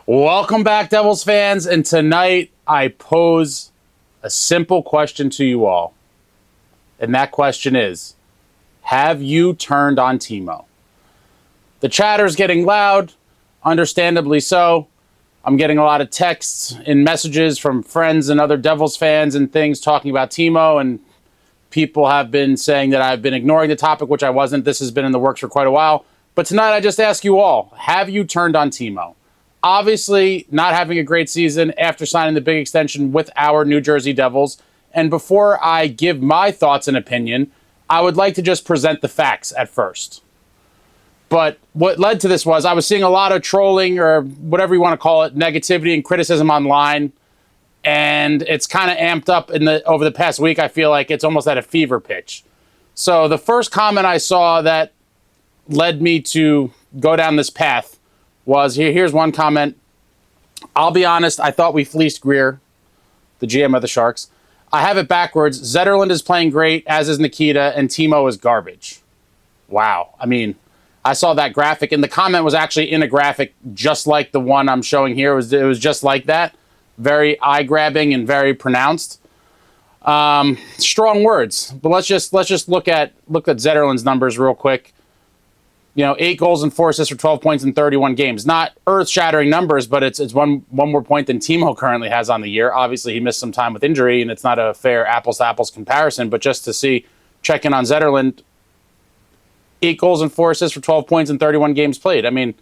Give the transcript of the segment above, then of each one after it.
Welcome back, Devils fans, and tonight I pose a simple question to you all. And that question is, have you turned on Timo? The chatter's getting loud, understandably so. I'm getting a lot of texts and messages from friends and other Devils fans and things talking about Timo, and people have been saying that I've been ignoring the topic, which I wasn't. This has been in the works for quite a while. But tonight I just ask you all, have you turned on Timo? Obviously, not having a great season after signing the big extension with our New Jersey Devils. And before I give my thoughts and opinion, I would like to just present the facts at first. But what led to this was I was seeing a lot of trolling, or whatever you want to call it, negativity and criticism online. And it's kind of amped up over the past week. I feel like it's almost at a fever pitch. So the first comment I saw that led me to go down this path was, here's one comment. I'll be honest, I thought we fleeced Greer, the GM of the Sharks. I have it backwards. Zetterlund is playing great, as is Nikita, and Timo is garbage. Wow. I mean, I saw that graphic, and the comment was actually in a graphic just like the one I'm showing here. It was just like that. Very eye-grabbing and very pronounced. Strong words. But let's just look at Zetterlund's numbers real quick. 8 goals and 4 assists for 12 points in 31 games. Not earth-shattering numbers, but it's one more point than Timo currently has on the year. Obviously, he missed some time with injury, and it's not a fair apples-to-apples comparison. But just to check in on Zetterlund, 8 goals and 4 assists for 12 points in 31 games played. I mean,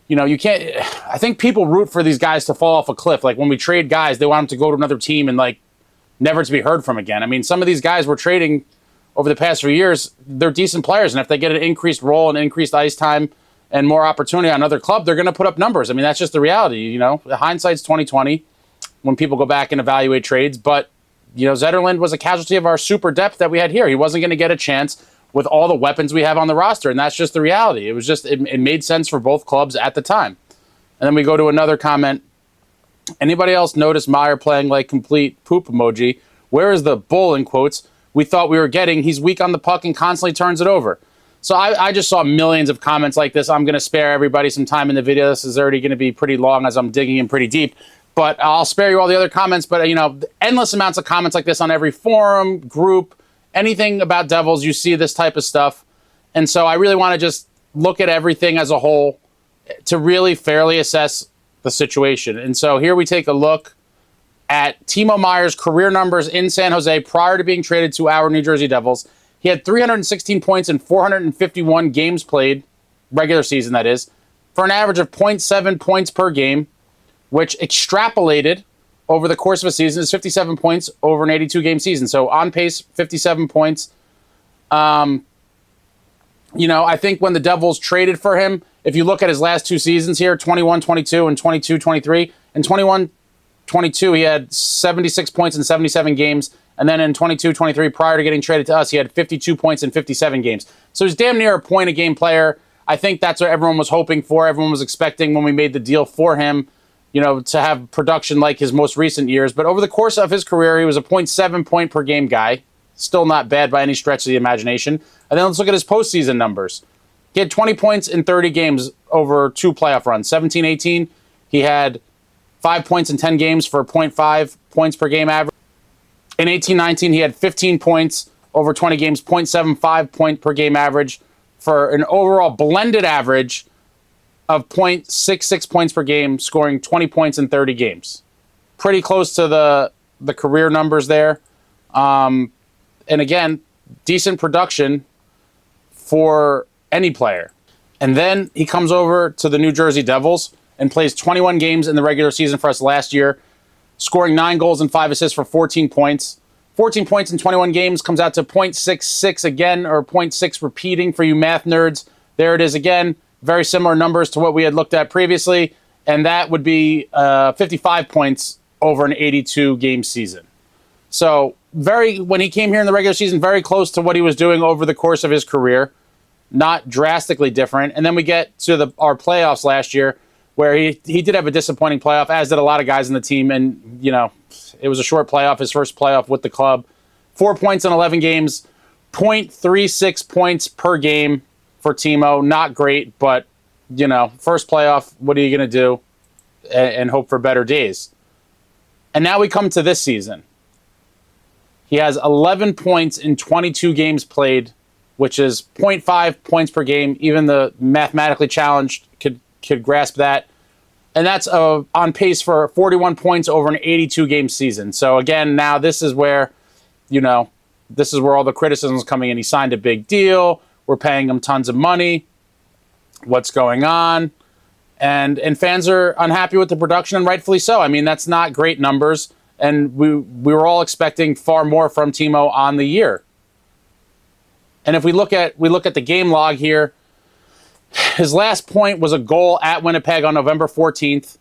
you can't. I think people root for these guys to fall off a cliff. Like when we trade guys, they want them to go to another team and never to be heard from again. I mean, some of these guys we're trading over the past few years, they're decent players, and if they get an increased role and increased ice time and more opportunity on another club, they're going to put up numbers. I mean, that's just the reality. Hindsight's 20/20 when people go back and evaluate trades. But Zetterlund was a casualty of our super depth that we had here. He wasn't going to get a chance with all the weapons we have on the roster, and that's just the reality. It was just it made sense for both clubs at the time. And then we go to another comment. Anybody else notice Meier playing like complete poop emoji? Where is the bull in quotes we thought we were getting? He's weak on the puck and constantly turns it over. So I just saw millions of comments like this. I'm going to spare everybody some time in the video. This is already going to be pretty long as I'm digging in pretty deep. But I'll spare you all the other comments. But, endless amounts of comments like this on every forum, group, anything about Devils. You see this type of stuff. And so I really want to just look at everything as a whole to really fairly assess the situation. And so here we take a look at Timo Meier's career numbers in San Jose prior to being traded to our New Jersey Devils. He had 316 points in 451 games played, regular season that is, for an average of 0.7 points per game, which extrapolated over the course of a season is 57 points over an 82-game season. So on pace, 57 points. I think when the Devils traded for him, if you look at his last 2 seasons here, 21-22 and 22-23, in 21-22, he had 76 points in 77 games. And then in 22-23, prior to getting traded to us, he had 52 points in 57 games. So he's damn near a point-a-game player. I think that's what everyone was hoping for. Everyone was expecting when we made the deal for him, to have production like his most recent years. But over the course of his career, he was a 0.7 point per game guy. Still not bad by any stretch of the imagination. And then let's look at his postseason numbers. He had 20 points in 30 games over 2 playoff runs. 17-18, he had 5 points in 10 games for 0.5 points per game average. In 18-19, he had 15 points over 20 games, 0.75 point per game average for an overall blended average of 0.66 points per game, scoring 20 points in 30 games. Pretty close to the career numbers there. And again, decent production for any player. And then he comes over to the New Jersey Devils and plays 21 games in the regular season for us last year, scoring 9 goals and 5 assists for 14 points. 14 points in 21 games comes out to 0.66 again, or 0.6 repeating for you math nerds. There it is again. Very similar numbers to what we had looked at previously, and that would be 55 points over an 82-game season. So when he came here in the regular season, very close to what he was doing over the course of his career. Not drastically different. And then we get to our playoffs last year, where he did have a disappointing playoff, as did a lot of guys in the team. And, it was a short playoff, his first playoff with the club. 4 points in 11 games, 0.36 points per game for Timo. Not great, but, first playoff, what are you going to do? and hope for better days. And now we come to this season. He has 11 points in 22 games played, which is 0.5 points per game. Even the mathematically challenged could grasp that. And that's on pace for 41 points over an 82-game season. So again, now this is where, this is where all the criticism is coming in. He signed a big deal. We're paying him tons of money. What's going on? And fans are unhappy with the production, and rightfully so. I mean, that's not great numbers. And we were all expecting far more from Timo on the year. And if we look at the game log here, his last point was a goal at Winnipeg on November 14th.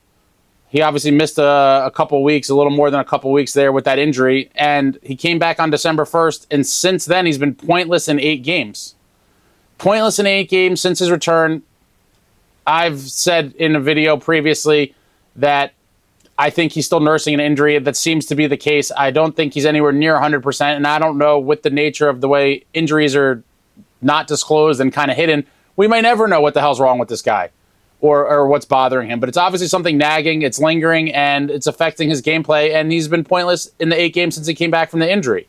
He obviously missed a couple weeks, a little more than a couple weeks there with that injury. And he came back on December 1st. And since then, he's been pointless in 8 games. Pointless in 8 games since his return. I've said in a video previously that I think he's still nursing an injury. That seems to be the case. I don't think he's anywhere near 100%, and I don't know, with the nature of the way injuries are not disclosed and kind of hidden, we may never know what the hell's wrong with this guy or what's bothering him. But it's obviously something nagging, it's lingering, and it's affecting his gameplay, and he's been pointless in the 8 games since he came back from the injury.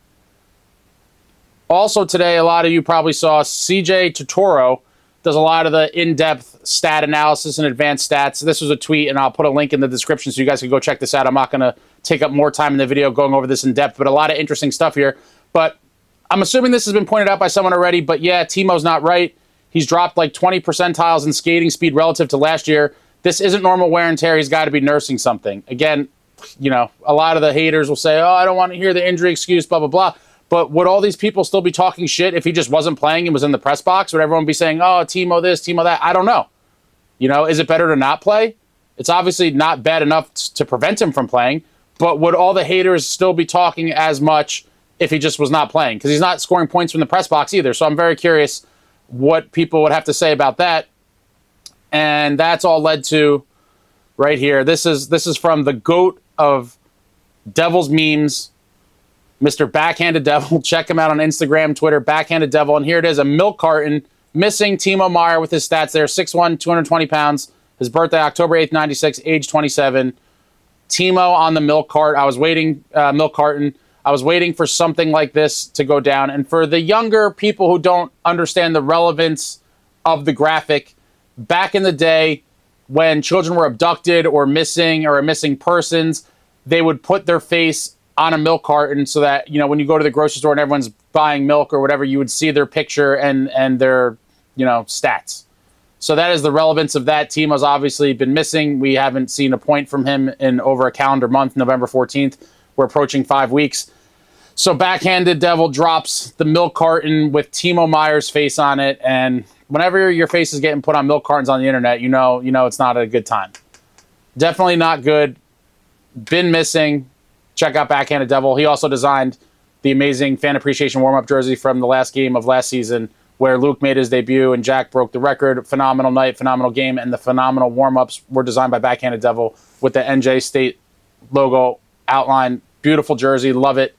Also today, a lot of you probably saw CJ Turturo does a lot of the in-depth stat analysis and advanced stats. This was a tweet, and I'll put a link in the description so you guys can go check this out. I'm not going to take up more time in the video going over this in depth, but a lot of interesting stuff here. But I'm assuming this has been pointed out by someone already, but yeah, Timo's not right. He's dropped like 20 percentiles in skating speed relative to last year. This isn't normal wear and tear. He's got to be nursing something. Again, a lot of the haters will say, oh, I don't want to hear the injury excuse, blah, blah, blah. But would all these people still be talking shit if he just wasn't playing and was in the press box? Would everyone be saying, oh, Timo this, Timo that? I don't know. Is it better to not play? It's obviously not bad enough to prevent him from playing, but would all the haters still be talking as much if he just was not playing? Because he's not scoring points from the press box either. So I'm very curious what people would have to say about that. And that's all led to right here. This is from the GOAT of Devils memes, Mr. Backhanded Devil. Check him out on Instagram, Twitter, Backhanded Devil. And here it is, a milk carton missing Timo Meier with his stats there. 6'1", 220 pounds. His birthday, October 8th, 96, age 27. Timo on the milk carton. I was waiting for something like this to go down. And for the younger people who don't understand the relevance of the graphic, back in the day when children were abducted or missing persons, they would put their face on a milk carton so that, when you go to the grocery store and everyone's buying milk or whatever, you would see their picture and their, stats. So that is the relevance of that. Timo's obviously been missing. We haven't seen a point from him in over a calendar month, November 14th. We're approaching 5 weeks. So Backhanded Devil drops the milk carton with Timo Meier's face on it. And whenever your face is getting put on milk cartons on the internet, you know it's not a good time. Definitely not good. Been missing. Check out Backhanded Devil. He also designed the amazing fan appreciation warm-up jersey from the last game of last season where Luke made his debut and Jack broke the record. Phenomenal night, phenomenal game, and the phenomenal warm-ups were designed by Backhanded Devil with the NJ State logo outline. Beautiful jersey. Love it.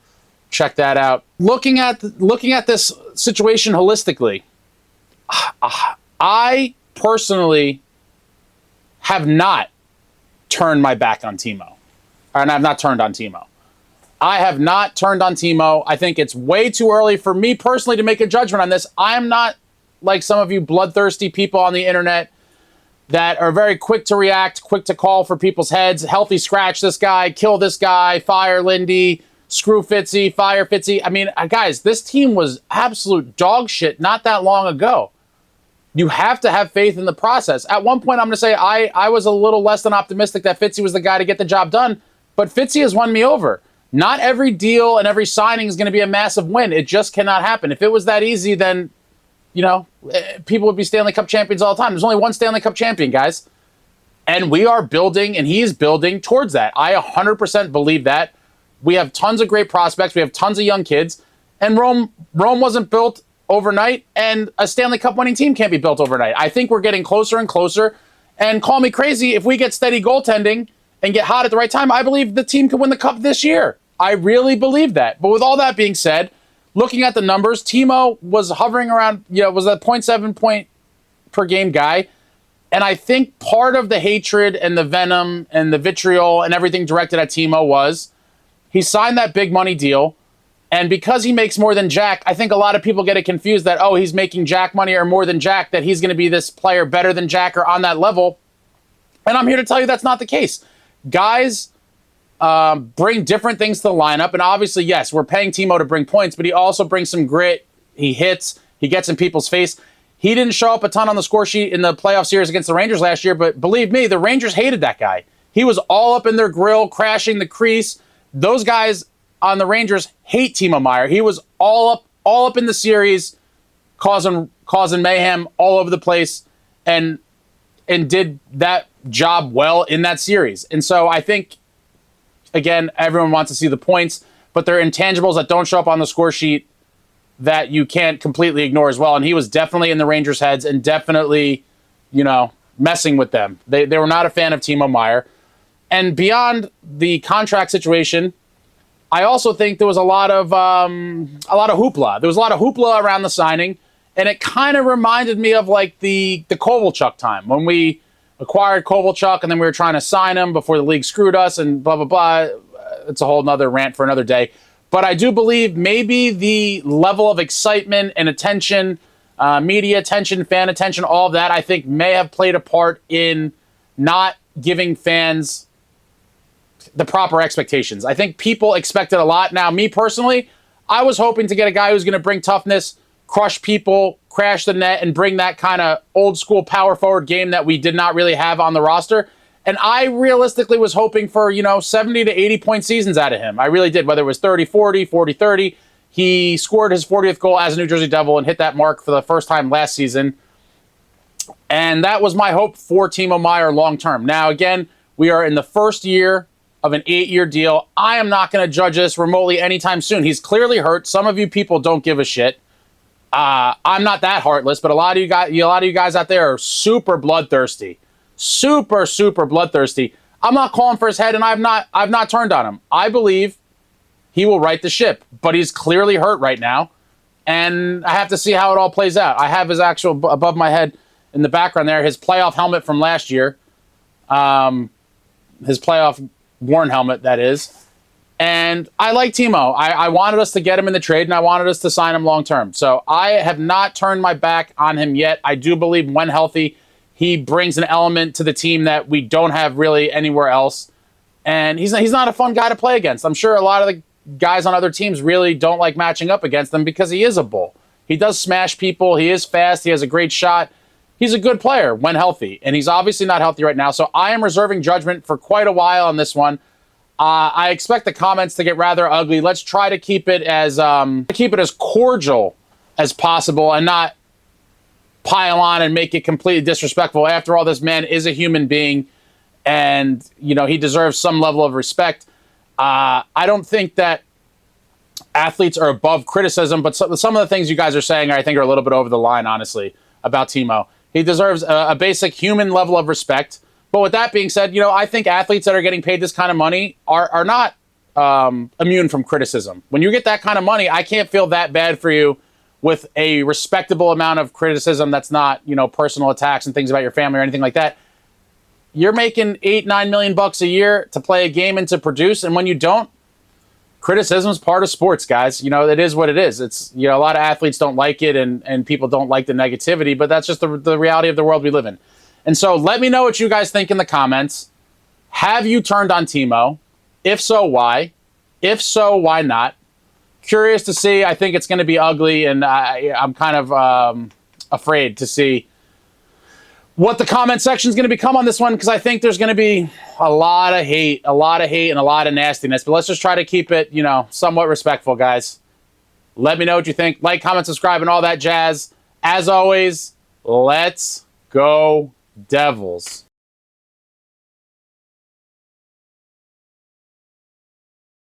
Check that out. Looking at this situation holistically, I personally have not turned my back on Timo. And I've not turned on Timo. I have not turned on Timo. I think it's way too early for me personally to make a judgment on this. I'm not like some of you bloodthirsty people on the internet that are very quick to react, quick to call for people's heads. Healthy scratch this guy, kill this guy, fire Lindy, screw Fitzy, fire Fitzy. I mean, guys, this team was absolute dog shit not that long ago. You have to have faith in the process. At one point, I'm going to say I was a little less than optimistic that Fitzy was the guy to get the job done, but Fitzy has won me over. Not every deal and every signing is going to be a massive win. It just cannot happen. If it was that easy, then, people would be Stanley Cup champions all the time. There's only one Stanley Cup champion, guys. And we are building, and he is building towards that. I 100% believe that. We have tons of great prospects. We have tons of young kids. And Rome wasn't built overnight, and a Stanley Cup winning team can't be built overnight. I think we're getting closer and closer. And call me crazy, if we get steady goaltending and get hot at the right time, I believe the team could win the Cup this year. I really believe that. But with all that being said, looking at the numbers, Timo was hovering around, was a 0.7 point per game guy. And I think part of the hatred and the venom and the vitriol and everything directed at Timo was he signed that big money deal. And because he makes more than Jack, I think a lot of people get it confused that, oh, he's making Jack money or more than Jack, that he's going to be this player better than Jack or on that level. And I'm here to tell you that's not the case. Guys bring different things to the lineup. And obviously, yes, we're paying Timo to bring points, but he also brings some grit. He hits. He gets in people's face. He didn't show up a ton on the score sheet in the playoff series against the Rangers last year, but believe me, the Rangers hated that guy. He was all up in their grill, crashing the crease. Those guys on the Rangers hate Timo Meier. He was all up in the series, causing mayhem all over the place, and did that job well in that series. And so I think, again, everyone wants to see the points, but there are intangibles that don't show up on the score sheet that you can't completely ignore as well. And he was definitely in the Rangers' heads and definitely, messing with them. They were not a fan of Timo Meier. And beyond the contract situation, I also think there was a lot of hoopla. There was a lot of hoopla around the signing, and it kind of reminded me of like the Kovalchuk time when we acquired Kovalchuk and then we were trying to sign him before the league screwed us and blah, blah, blah. It's a whole nother rant for another day. But I do believe maybe the level of excitement and attention, media attention, fan attention, all of that, I think may have played a part in not giving fans the proper expectations. I think people expected a lot. Now, me personally, I was hoping to get a guy who's going to bring toughness, crush people, crash the net, and bring that kind of old school power forward game that we did not really have on the roster. And I realistically was hoping for, 70 to 80 point seasons out of him. I really did, whether it was 30-40, 40-30. He scored his 40th goal as a New Jersey Devil and hit that mark for the first time last season. And that was my hope for Timo Meier long term. Now, again, we are in the first year of an 8-year deal. I am not going to judge this remotely anytime soon. He's clearly hurt. Some of you people don't give a shit. I'm not that heartless, but a lot of you guys out there are super bloodthirsty. Super, super bloodthirsty. I'm not calling for his head, and I've not turned on him. I believe he will right the ship, but he's clearly hurt right now, and I have to see how it all plays out. I have his actual, above my head in the background there, his playoff helmet from last year. His playoff worn helmet, that is. And I like Timo. I wanted us to get him in the trade, and I wanted us to sign him long term. So I have not turned my back on him yet. I do believe when healthy, he brings an element to the team that we don't have really anywhere else. And he's not a fun guy to play against. I'm sure a lot of the guys on other teams really don't like matching up against him because he is a bull. He does smash people. He is fast. He has a great shot. He's a good player when healthy, and he's obviously not healthy right now. So I am reserving judgment for quite a while on this one. I expect the comments to get rather ugly. Let's try to keep it as cordial as possible and not pile on and make it completely disrespectful. After all, this man is a human being, and he deserves some level of respect. I don't think that athletes are above criticism, but some of the things you guys are saying, I think, are a little bit over the line, honestly, about Timo. He deserves a basic human level of respect. But with that being said, I think athletes that are getting paid this kind of money are not immune from criticism. When you get that kind of money, I can't feel that bad for you with a respectable amount of criticism that's not, personal attacks and things about your family or anything like that. You're making $8-9 million a year to play a game and to produce, and when you don't, criticism is part of sports, guys. It is what it is. It's a lot of athletes don't like it, and people don't like the negativity, but that's just the reality of the world we live in. And so let me know what you guys think in the comments. Have you turned on Timo? If so, why? If so, why not? Curious to see. I think it's going to be ugly, and I'm kind of afraid to see what the comment section is going to become on this one, because I think there's going to be a lot of hate, and a lot of nastiness. But let's just try to keep it, somewhat respectful, guys. Let me know what you think. Like, comment, subscribe, and all that jazz. As always, let's go Devils.